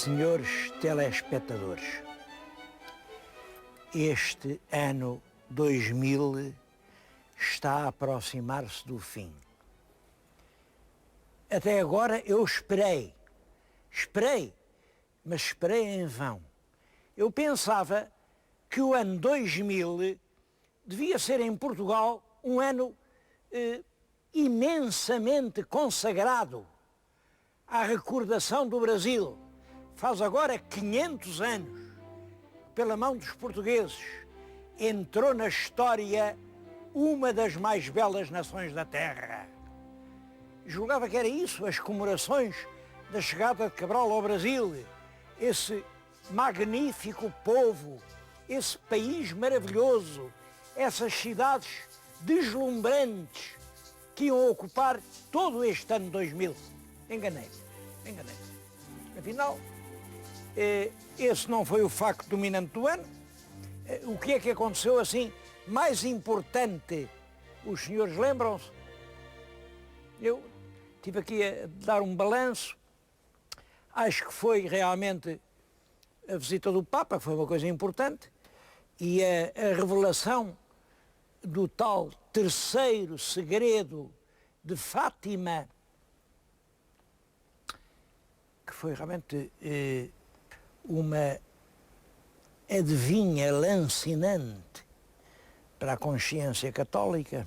Senhores telespectadores, este ano 2000 está a aproximar-se do fim. Até agora eu esperei, mas esperei em vão. Eu pensava que o ano 2000 devia ser em Portugal um ano imensamente consagrado à recordação do Brasil. Faz agora 500 anos, pela mão dos portugueses, entrou na história uma das mais belas nações da Terra. Julgava que era isso, as comemorações da chegada de Cabral ao Brasil, esse magnífico povo, esse país maravilhoso, essas cidades deslumbrantes que iam ocupar todo este ano 2000. Enganei-me. Afinal, esse não foi o facto dominante do ano. O que é que aconteceu assim mais importante? Os senhores lembram-se? Eu estive aqui a dar um balanço. Acho que foi realmente a visita do Papa, foi uma coisa importante, e a revelação do tal terceiro segredo de Fátima, que foi realmente uma adivinha lancinante para a consciência católica.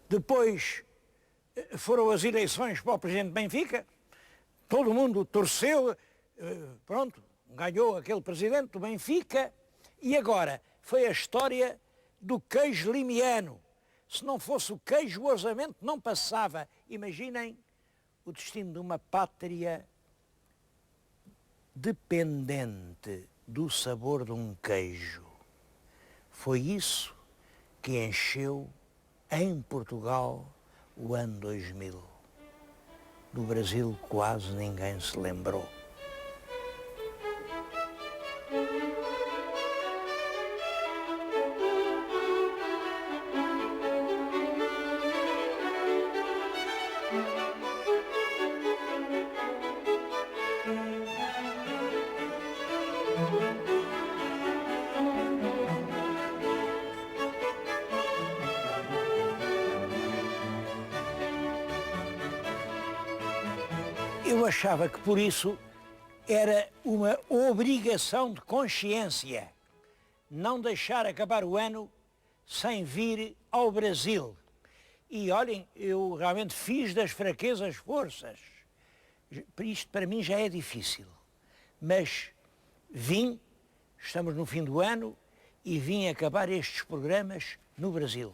Depois foram as eleições para o presidente de Benfica, todo mundo torceu, pronto, ganhou aquele presidente do Benfica, e agora foi a história do queijo limiano. Se não fosse o queijo, o orçamento não passava. Imaginem o destino de uma pátria dependente do sabor de um queijo. Foi isso que encheu em Portugal o ano 2000. Do Brasil quase ninguém se lembrou. Eu achava que por isso era uma obrigação de consciência não deixar acabar o ano sem vir ao Brasil. E olhem, eu realmente fiz das fraquezas forças. Isto para mim já é difícil, mas vim, estamos no fim do ano, e vim acabar estes programas no Brasil.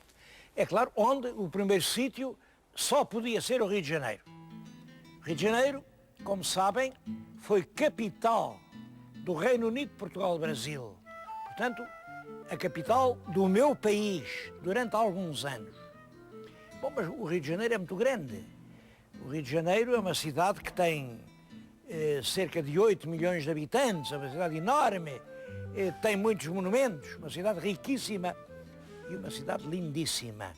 É claro, onde o primeiro sítio só podia ser o Rio de Janeiro. Rio de Janeiro, como sabem, foi capital do Reino Unido, Portugal e Brasil. Portanto, a capital do meu país durante alguns anos. Bom, mas o Rio de Janeiro é muito grande. O Rio de Janeiro é uma cidade que tem cerca de 8 milhões de habitantes, é uma cidade enorme, tem muitos monumentos, uma cidade riquíssima e uma cidade lindíssima.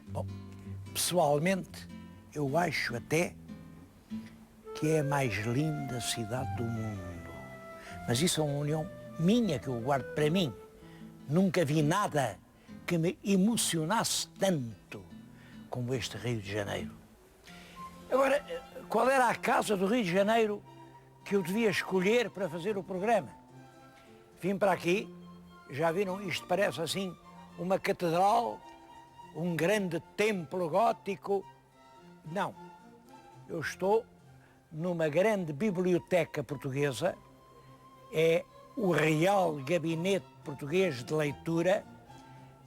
Bom, pessoalmente, eu acho até que é a mais linda cidade do mundo. Mas isso é uma união minha que eu guardo para mim. Nunca vi nada que me emocionasse tanto como este Rio de Janeiro. Agora, qual era a casa do Rio de Janeiro que eu devia escolher para fazer o programa? Vim para aqui, já viram, isto parece assim uma catedral, um grande templo gótico. Não, eu estou numa grande biblioteca portuguesa, é o Real Gabinete Português de Leitura,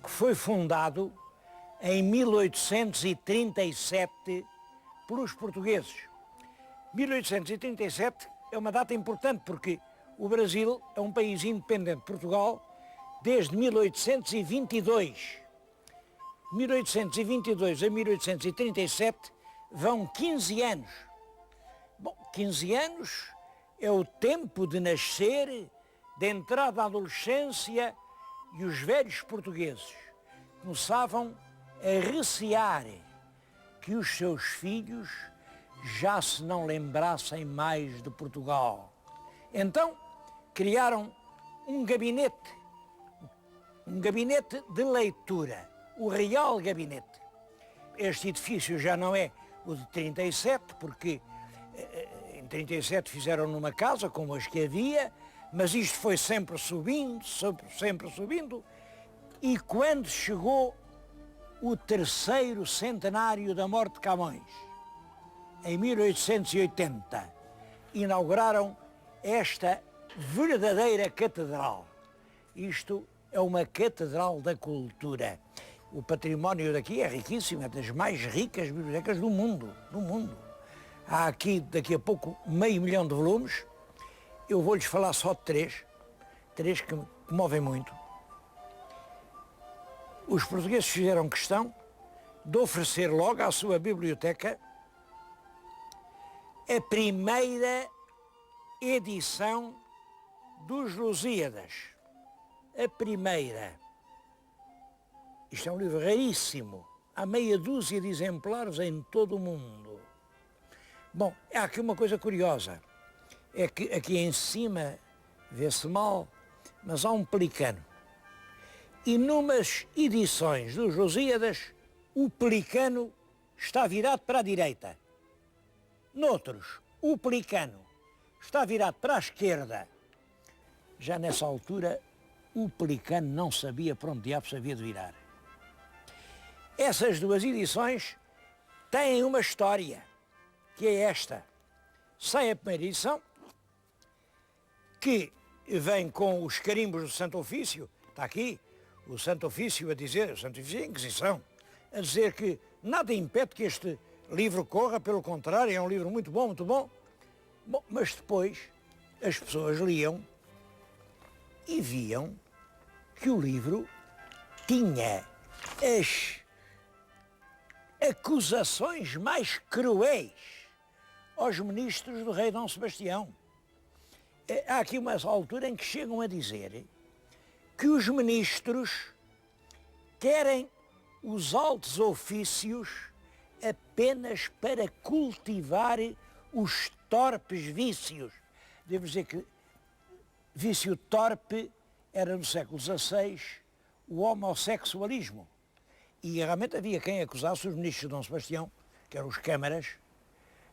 que foi fundado em 1837 pelos portugueses. 1837 é uma data importante porque o Brasil é um país independente de Portugal desde 1822. 1822 a 1837 vão 15 anos. Bom, 15 anos é o tempo de nascer, de entrada à adolescência, e os velhos portugueses começavam a recear que os seus filhos já se não lembrassem mais de Portugal. Então criaram um gabinete de leitura, o Real Gabinete. Este edifício já não é o de 37, porque em 37 fizeram numa casa, como as que havia, mas isto foi sempre subindo, sempre subindo, e quando chegou o terceiro centenário da morte de Camões, em 1880, inauguraram esta verdadeira catedral. Isto é uma catedral da cultura. O património daqui é riquíssimo, é das mais ricas bibliotecas do mundo, Há aqui, daqui a pouco, 500 mil de volumes. Eu vou-lhes falar só de três que me comovem muito. Os portugueses fizeram questão de oferecer logo à sua biblioteca a primeira edição dos Lusíadas. A primeira. Isto é um livro raríssimo. Há meia dúzia de exemplares em todo o mundo. Bom, há aqui uma coisa curiosa. É que aqui em cima vê-se mal, mas há um pelicano. E numas edições dos Lusíadas, o pelicano está virado para a direita. Noutros, o pelicano está virado para a esquerda. Já nessa altura, o pelicano não sabia para onde diabo se havia de virar. Essas duas edições têm uma história, que é esta. Sai a primeira edição, que vem com os carimbos do Santo Ofício, está aqui, o Santo Ofício a dizer, o Santo Ofício é a Inquisição, a dizer que nada impede que este livro corra, pelo contrário, é um livro muito bom, muito bom. Bom, mas depois as pessoas liam e viam que o livro tinha as acusações mais cruéis aos ministros do rei Dom Sebastião. Há aqui uma altura em que chegam a dizer que os ministros querem os altos ofícios apenas para cultivar os torpes vícios. Devo dizer que vício torpe era no século XVI o homossexualismo. E realmente havia quem acusasse os ministros de Dom Sebastião, que eram os câmaras,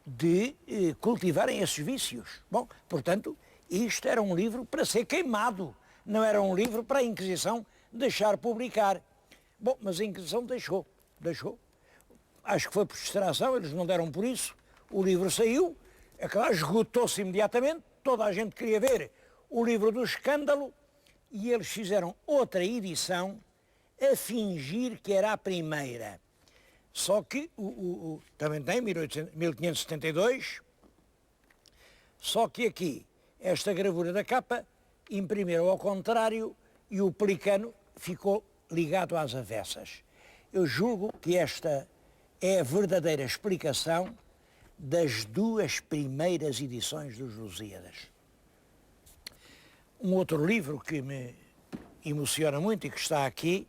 de cultivarem esses vícios. Bom, portanto, isto era um livro para ser queimado, não era um livro para a Inquisição deixar publicar. Bom, mas a Inquisição deixou. Acho que foi por distração, eles não deram por isso, o livro saiu, é claro, esgotou-se imediatamente, toda a gente queria ver o livro do escândalo, e eles fizeram outra edição a fingir que era a primeira. Só que também tem 1572, só que aqui, esta gravura da capa, imprimiram ao contrário e o pelicano ficou ligado às avessas. Eu julgo que esta é a verdadeira explicação das duas primeiras edições dos Lusíadas. Um outro livro que me emociona muito e que está aqui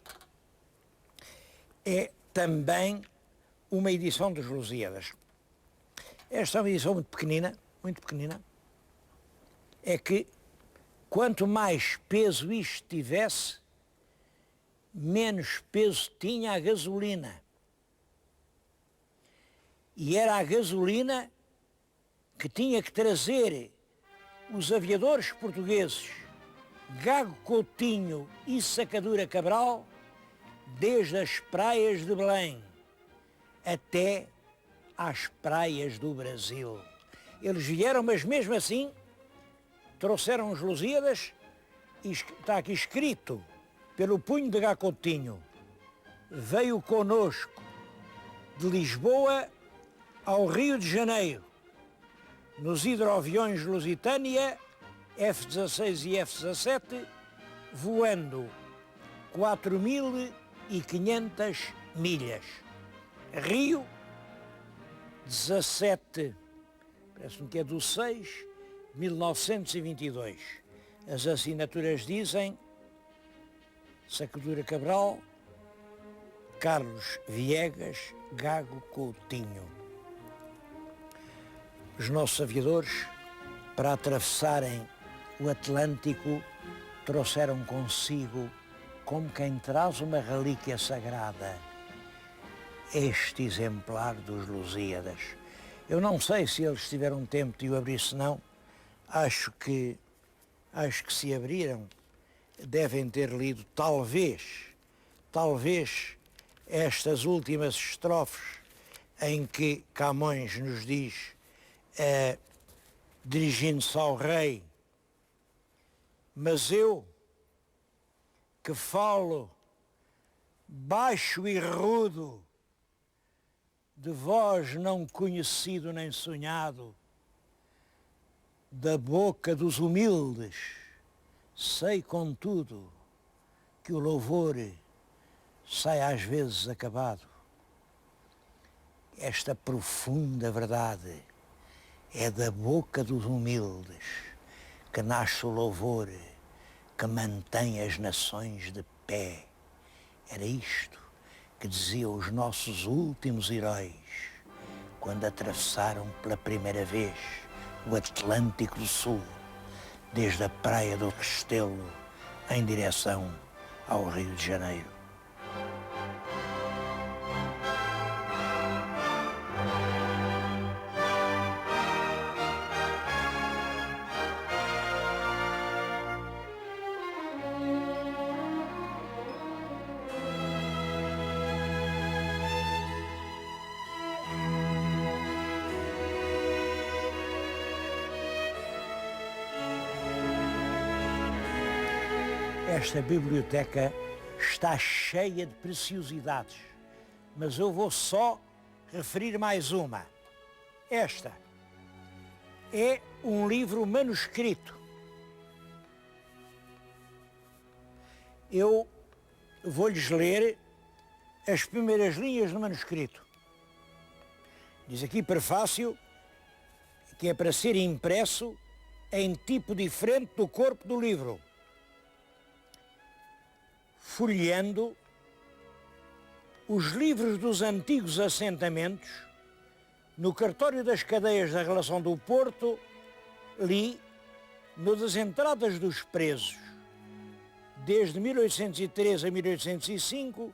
é também uma edição dos Lusíadas. Esta é uma edição muito pequenina, é que quanto mais peso isto tivesse, menos peso tinha a gasolina. E era a gasolina que tinha que trazer os aviadores portugueses Gago Coutinho e Sacadura Cabral desde as praias de Belém até às praias do Brasil. Eles vieram, mas mesmo assim trouxeram os Lusíadas e está aqui escrito pelo punho de Gago Coutinho: veio conosco de Lisboa ao Rio de Janeiro, nos hidroaviões Lusitânia, F-16 e F-17, voando 4.500 milhas. Rio, 17, parece-me que é do 6, 1922. As assinaturas dizem Sacadura Cabral, Carlos Viegas, Gago Coutinho. Os nossos aviadores, para atravessarem o Atlântico, trouxeram consigo, como quem traz uma relíquia sagrada, este exemplar dos Lusíadas. Eu não sei se eles tiveram tempo de o abrir, se não, acho que se abriram, devem ter lido talvez estas últimas estrofes em que Camões nos diz, dirigindo-se ao rei: mas eu, que falo baixo e rudo, de voz não conhecido nem sonhado, da boca dos humildes, sei contudo que o louvor sai às vezes acabado. Esta profunda verdade é da boca dos humildes que nasce o louvor que mantém as nações de pé. Era isto que diziam os nossos últimos heróis quando atravessaram pela primeira vez o Atlântico do Sul, desde a praia do Restelo em direção ao Rio de Janeiro. Esta biblioteca está cheia de preciosidades, mas eu vou só referir mais uma. Esta é um livro manuscrito. Eu vou-lhes ler as primeiras linhas do manuscrito. Diz aqui, prefácio, que é para ser impresso em tipo diferente do corpo do livro. Folheando os livros dos antigos assentamentos, no cartório das cadeias da relação do Porto, li, no das entradas dos presos, desde 1803 a 1805,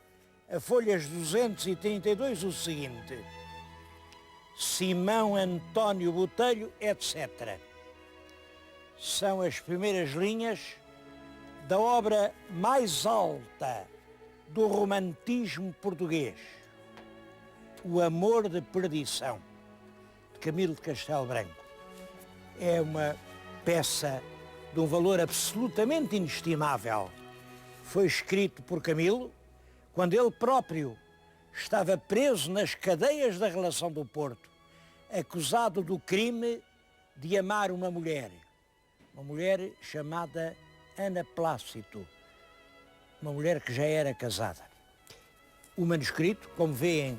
a folhas 232, o seguinte: Simão António Botelho, etc. São as primeiras linhas da obra mais alta do romantismo português, O Amor de Perdição, de Camilo de Castelo Branco. É uma peça de um valor absolutamente inestimável. Foi escrito por Camilo quando ele próprio estava preso nas cadeias da relação do Porto, acusado do crime de amar uma mulher chamada Ana Plácido, uma mulher que já era casada. O manuscrito, como veem,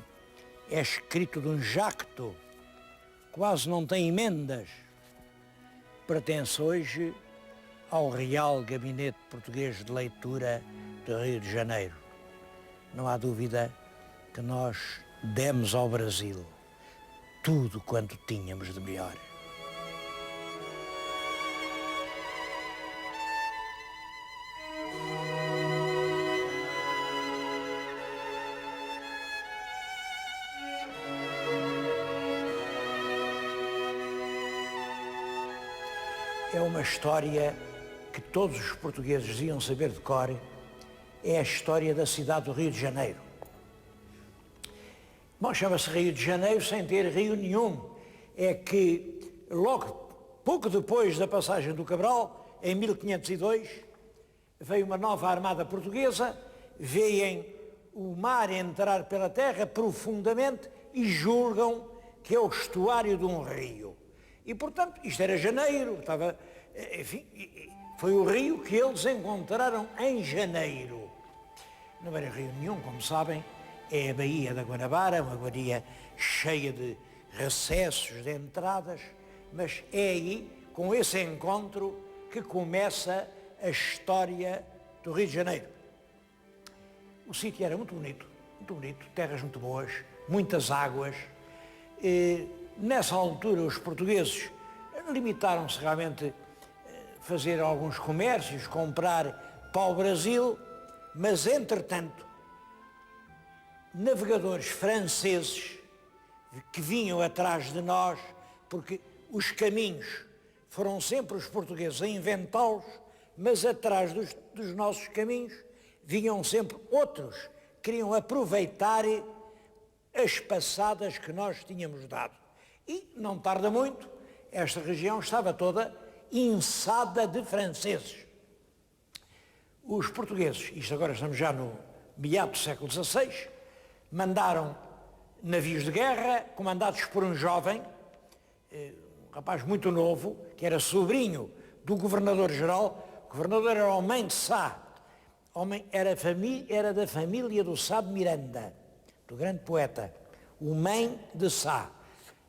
é escrito de um jacto, quase não tem emendas. Pertence hoje ao Real Gabinete Português de Leitura do Rio de Janeiro. Não há dúvida que nós demos ao Brasil tudo quanto tínhamos de melhor. É uma história que todos os portugueses deviam saber de cor, é a história da cidade do Rio de Janeiro. Bom, chama-se Rio de Janeiro sem ter rio nenhum. É que logo, pouco depois da passagem do Cabral, em 1502, veio uma nova armada portuguesa, veem o mar entrar pela terra profundamente e julgam que é o estuário de um rio. E, portanto, isto era janeiro, enfim, foi o rio que eles encontraram em janeiro. Não era rio nenhum, como sabem, é a Baía da Guanabara, uma baía cheia de recessos, de entradas, mas é aí, com esse encontro, que começa a história do Rio de Janeiro. O sítio era muito bonito, terras muito boas, muitas águas, Nessa altura, os portugueses limitaram-se realmente a fazer alguns comércios, comprar para o Brasil, mas, entretanto, navegadores franceses que vinham atrás de nós, porque os caminhos foram sempre os portugueses a inventá-los, mas atrás dos nossos caminhos vinham sempre outros, queriam aproveitar as passadas que nós tínhamos dado. E, não tarda muito, esta região estava toda inçada de franceses. Os portugueses, isto agora estamos já no meado do século XVI, mandaram navios de guerra, comandados por um jovem, um rapaz muito novo, que era sobrinho do governador-geral. O governador era Homem de Sá, era da família do Sá de Miranda, do grande poeta, Homem de Sá.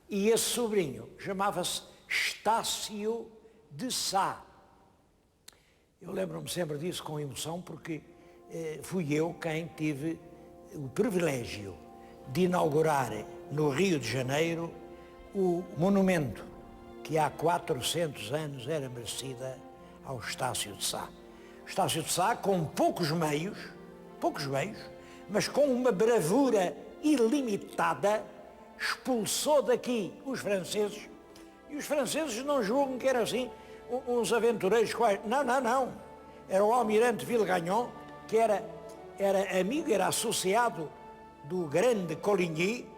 E esse sobrinho chamava-se Estácio de Sá. Eu lembro-me sempre disso com emoção, porque fui eu quem tive o privilégio de inaugurar no Rio de Janeiro o monumento que há 400 anos era merecida ao Estácio de Sá. Estácio de Sá, com poucos meios, mas com uma bravura ilimitada, expulsou daqui os franceses, e os franceses não julgam que eram assim uns aventureiros quais. Não. Era o almirante Villegagnon, que era amigo, era associado do grande Coligny,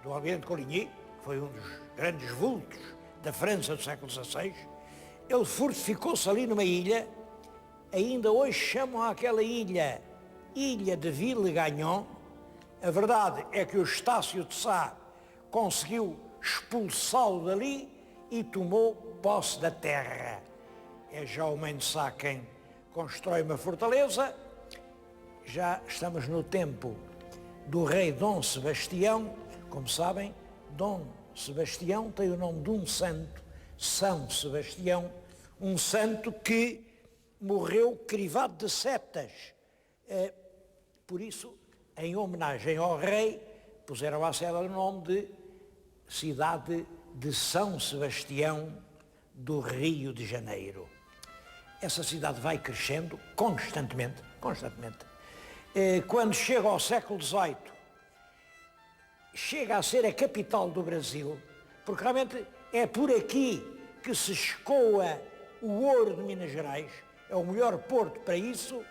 do almirante Coligny, que foi um dos grandes vultos da França do século XVI. Ele fortificou-se ali numa ilha, ainda hoje chamam aquela ilha de Villegagnon. A verdade é que o Estácio de Sá conseguiu expulsá-lo dali e tomou posse da terra. É já o Homem de Sá quem constrói uma fortaleza. Já estamos no tempo do rei Dom Sebastião. Como sabem, Dom Sebastião tem o nome de um santo, São Sebastião, um santo que morreu crivado de setas. Por isso, em homenagem ao rei, puseram à cidade o nome de cidade de São Sebastião do Rio de Janeiro. Essa cidade vai crescendo constantemente. Quando chega ao século XVIII, chega a ser a capital do Brasil, porque realmente é por aqui que se escoa o ouro de Minas Gerais, é o melhor porto para isso,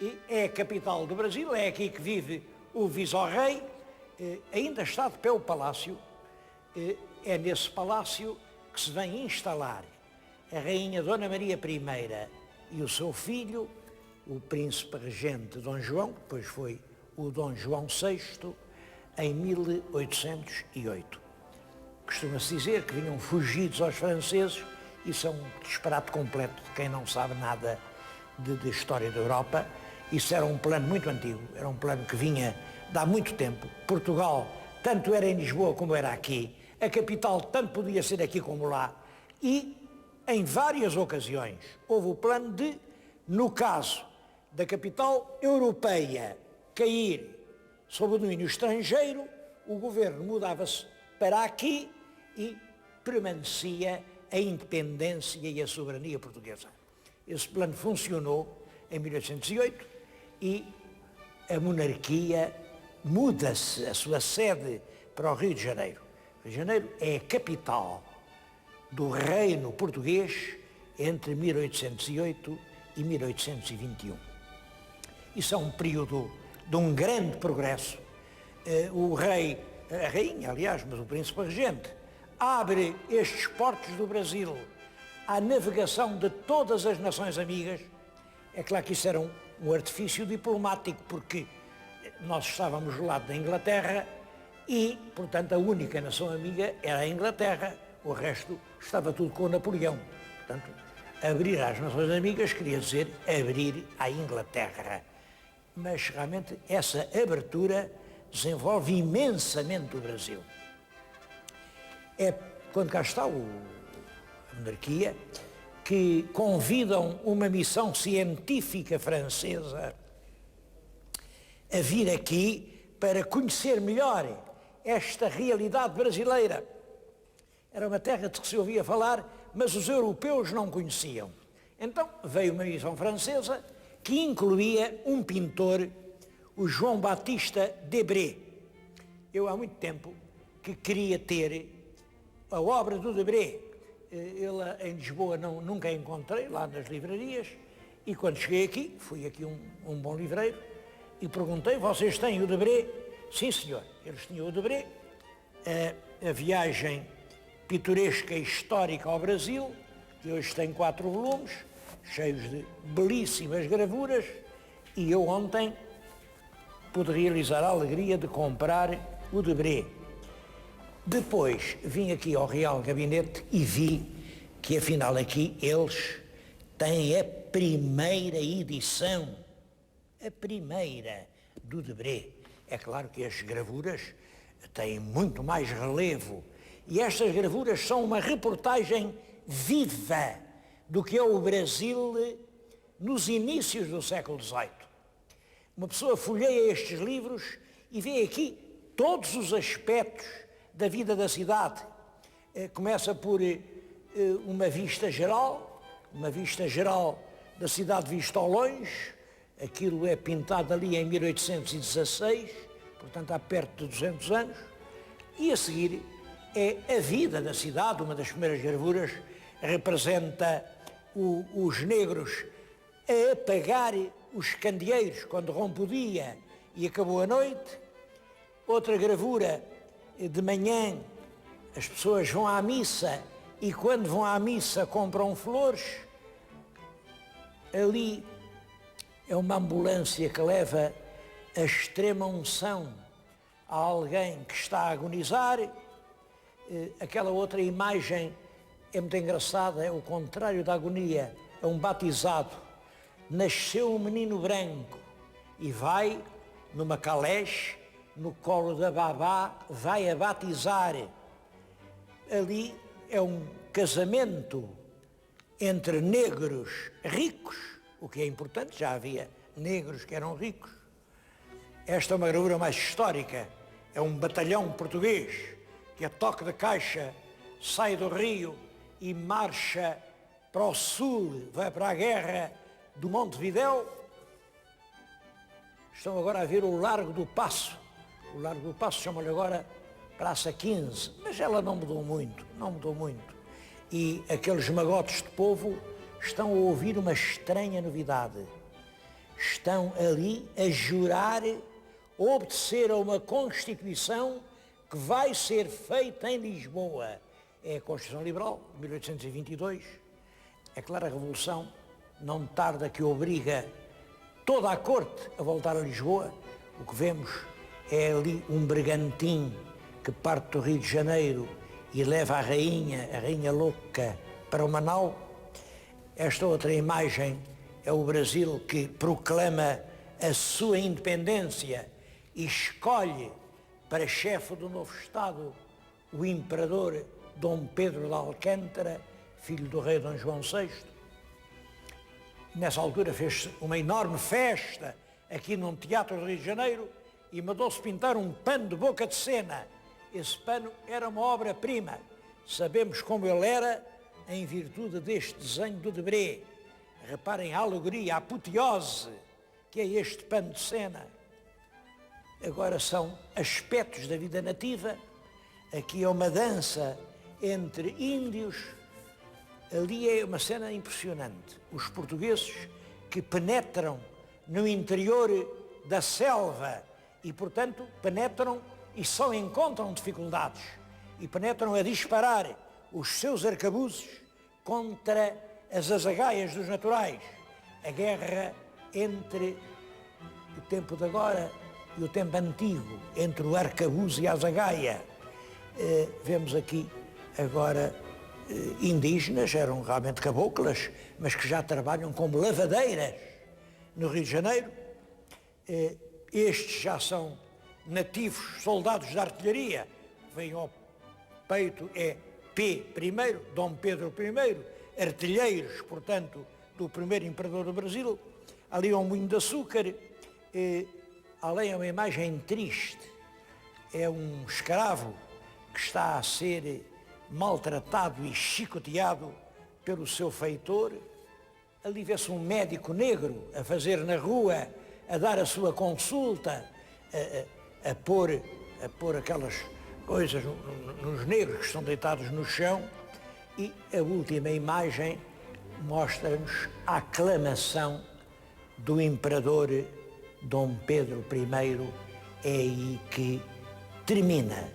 e é a capital do Brasil, é aqui que vive o vice-rei. Ainda está de pé o palácio, é nesse palácio que se vem instalar a rainha Dona Maria I e o seu filho, o príncipe regente Dom João, que depois foi o Dom João VI, em 1808. Costuma-se dizer que vinham fugidos aos franceses. Isso é um disparate completo de quem não sabe nada de história da Europa. Isso era um plano muito antigo, era um plano que vinha de há muito tempo. Portugal tanto era em Lisboa como era aqui, a capital tanto podia ser aqui como lá, e em várias ocasiões houve o plano de, no caso da capital europeia, cair sob o domínio estrangeiro, o governo mudava-se para aqui e permanecia a independência e a soberania portuguesa. Esse plano funcionou em 1808 e a monarquia muda-se a sua sede para o Rio de Janeiro. O Rio de Janeiro é a capital do reino português entre 1808 e 1821. Isso é um período de um grande progresso. O rei, a rainha, aliás, mas o príncipe regente, abre estes portos do Brasil à navegação de todas as nações amigas. É claro que isso era um artifício diplomático, porque nós estávamos do lado da Inglaterra e, portanto, a única nação amiga era a Inglaterra, o resto estava tudo com Napoleão. Portanto, abrir às nações amigas queria dizer abrir à Inglaterra. Mas, realmente, essa abertura desenvolve imensamente o Brasil. É quando cá está a monarquia, que convidam uma missão científica francesa a vir aqui para conhecer melhor esta realidade brasileira. Era uma terra de que se ouvia falar, mas os europeus não conheciam. Então veio uma missão francesa que incluía um pintor, o João Batista Debré. Eu há muito tempo que queria ter a obra do Debré. Ele em Lisboa nunca a encontrei, lá nas livrarias, e quando cheguei aqui, fui aqui um bom livreiro, e perguntei, vocês têm o Debré? Sim, senhor, eles tinham o Debré, a viagem pitoresca e histórica ao Brasil, que hoje tem 4 volumes, cheios de belíssimas gravuras, e eu ontem pude realizar a alegria de comprar o Debré. Depois vim aqui ao Real Gabinete e vi que afinal aqui eles têm a primeira edição, a primeira do Debré. É claro que as gravuras têm muito mais relevo e estas gravuras são uma reportagem viva do que é o Brasil nos inícios do século XVIII. Uma pessoa folheia estes livros e vê aqui todos os aspectos da vida da cidade. Começa por uma vista geral da cidade vista ao longe. Aquilo é pintado ali em 1816, portanto há perto de 200 anos. E a seguir é a vida da cidade. Uma das primeiras gravuras representa os negros a apagar os candeeiros quando rompe o dia e acabou a noite. Outra gravura, de manhã as pessoas vão à missa e quando vão à missa compram flores. Ali é uma ambulância que leva a extrema unção a alguém que está a agonizar. Aquela outra imagem é muito engraçada, é o contrário da agonia, é um batizado. Nasceu um menino branco e vai numa caleche, no colo da babá, vai a batizar. Ali é um casamento entre negros ricos, o que é importante, já havia negros que eram ricos. Esta é uma gravura mais histórica, é um batalhão português que a toque de caixa sai do Rio e marcha para o sul, vai para a guerra do Montevidéu. Estão agora a ver o Largo do Paço. O Largo do Paço chama-lhe agora Praça 15, mas ela não mudou muito. E aqueles magotes de povo estão a ouvir uma estranha novidade. Estão ali a jurar obedecer a uma Constituição que vai ser feita em Lisboa. É a Constituição Liberal, de 1822. É claro, a Revolução não tarda que obriga toda a corte a voltar a Lisboa. O que vemos é ali um bergantim que parte do Rio de Janeiro e leva a rainha louca, para uma nau. Esta outra imagem é o Brasil que proclama a sua independência e escolhe para chefe do novo Estado o imperador Dom Pedro de Alcântara, filho do rei Dom João VI. Nessa altura fez-se uma enorme festa aqui num teatro do Rio de Janeiro e mandou-se pintar um pano de boca de cena. Esse pano era uma obra-prima. Sabemos como ele era em virtude deste desenho do Debré. Reparem a alegoria, a apoteose que é este pano de cena. Agora são aspectos da vida nativa. Aqui é uma dança entre índios. Ali é uma cena impressionante. Os portugueses que penetram no interior da selva e, portanto, penetram e só encontram dificuldades e penetram a disparar os seus arcabuzes contra as azagaias dos naturais. A guerra entre o tempo de agora e o tempo antigo, entre o arcabuz e a azagaia. Vemos aqui agora indígenas, eram realmente caboclas, mas que já trabalham como lavadeiras no Rio de Janeiro. Estes já são nativos soldados de artilharia, vem ao peito, é P I, Dom Pedro I, artilheiros, portanto, do primeiro imperador do Brasil. Ali é um moinho de açúcar, além é uma imagem triste, é um escravo que está a ser maltratado e chicoteado pelo seu feitor. Ali vê-se um médico negro a fazer na rua, a dar a sua consulta, a pôr aquelas coisas nos negros que estão deitados no chão. E a última imagem mostra-nos a aclamação do imperador Dom Pedro I. É aí que termina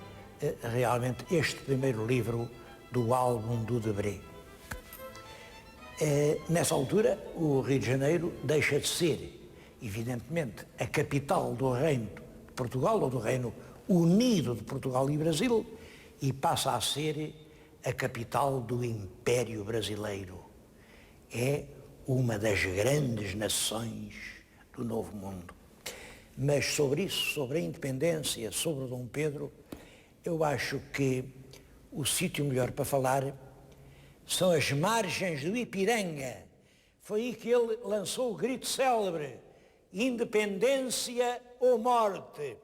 realmente este primeiro livro do álbum do Debré. Nessa altura, o Rio de Janeiro deixa de ser, evidentemente, a capital do Reino de Portugal, ou do Reino Unido de Portugal e Brasil, e passa a ser a capital do Império Brasileiro. É uma das grandes nações do Novo Mundo. Mas sobre isso, sobre a independência, sobre o Dom Pedro, eu acho que o sítio melhor para falar são as margens do Ipiranga. Foi aí que ele lançou o grito célebre: independência ou morte.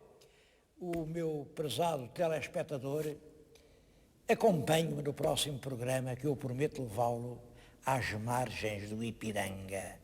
O meu prezado telespectador, acompanhe-me no próximo programa, que eu prometo levá-lo às margens do Ipiranga.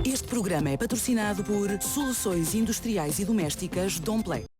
Este programa é patrocinado por Soluções Industriais e Domésticas Domplay.